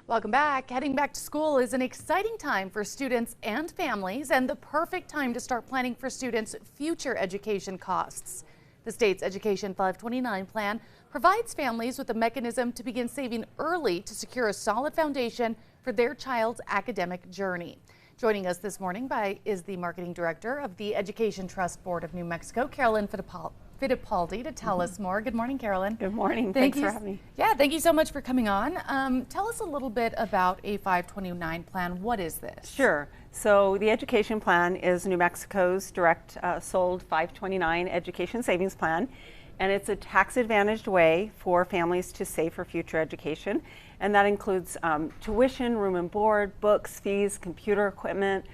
Welcome back. Heading back to school is an exciting time for students and families, and the perfect time to start planning for students' future education costs. The state's Education 529 plan provides families with a mechanism to begin saving early to secure a solid foundation for their child's academic journey. Joining us this morning is the marketing director of the Education Trust Board of New Mexico, Carolyn Fittipaldi, to tell us more. Good morning, Carolyn. Good morning. Thanks for having me. Yeah, thank you so much for coming on. Tell us a little bit about a 529 plan. What is this? Sure. So the education plan is New Mexico's direct sold 529 education savings plan, and it's a tax-advantaged way for families to save for future education, and that includes tuition, room and board, books, fees, computer equipment,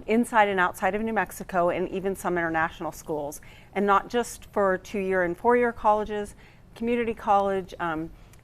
inside and outside of New Mexico, and even some international schools. And not just for 2-year and 4-year colleges, community college,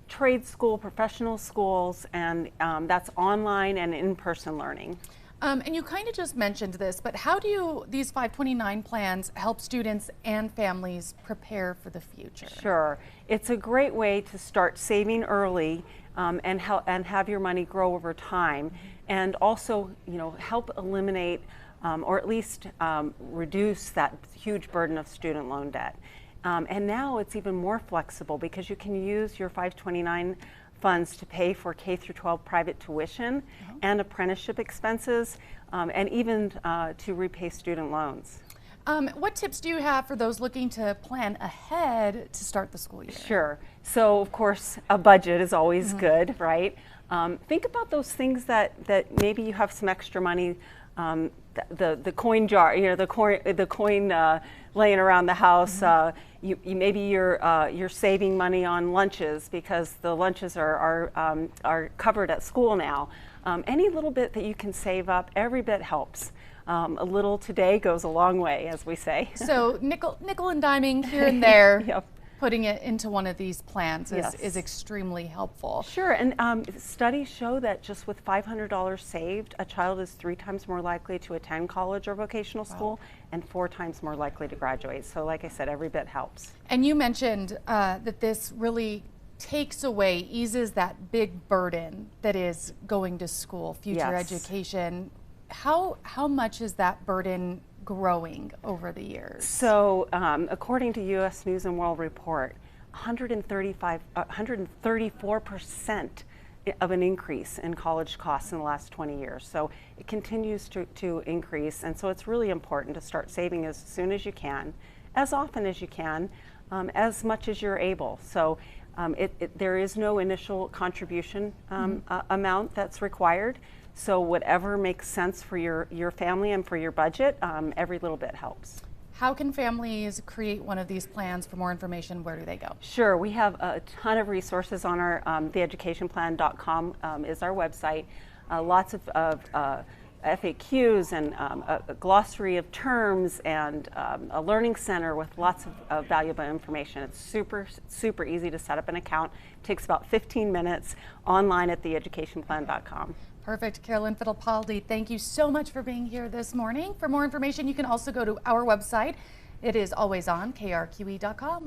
trade school, professional schools, and that's online and in-person learning. And you kind of just mentioned this, but how do these 529 plans help students and families prepare for the future? Sure. It's a great way to start saving early and have your money grow over time, and also, help eliminate or at least reduce that huge burden of student loan debt. And now it's even more flexible because you can use your 529 funds to pay for K-12 private tuition and apprenticeship expenses, and even to repay student loans. What tips do you have for those looking to plan ahead to start the school year? Sure. So, of course, a budget is always good, right? Think about those things that maybe you have some extra money, the coin jar, the coin laying around the house. Maybe you're saving money on lunches because the lunches are covered at school now. Any little bit that you can save up, every bit helps. A little today goes a long way, as we say. So nickel and diming here and there. Yep. Putting it into one of these plans is extremely helpful. Sure, and studies show that just with $500 saved, a child is 3 times more likely to attend college or vocational school and 4 times more likely to graduate. So like I said, every bit helps. And you mentioned that this really eases that big burden that is going to school, future education. How much is that burden growing over the years? So according to U.S. News and World Report, 134% of an increase in college costs in the last 20 years. So it continues to increase, and so it's really important to start saving as soon as you can, as often as you can, as much as you're able. So there is no initial contribution amount that's required. So whatever makes sense for your family and for your budget, every little bit helps. How can families create one of these plans? For more information, where do they go? Sure, we have a ton of resources on our theeducationplan.com is our website. Lots of FAQs and a glossary of terms and a learning center with lots of valuable information. It's super easy to set up an account. It takes about 15 minutes online at theeducationplan.com. Perfect. Carolyn Fittipaldi, thank you so much for being here this morning. For more information, you can also go to our website. It is always on krqe.com.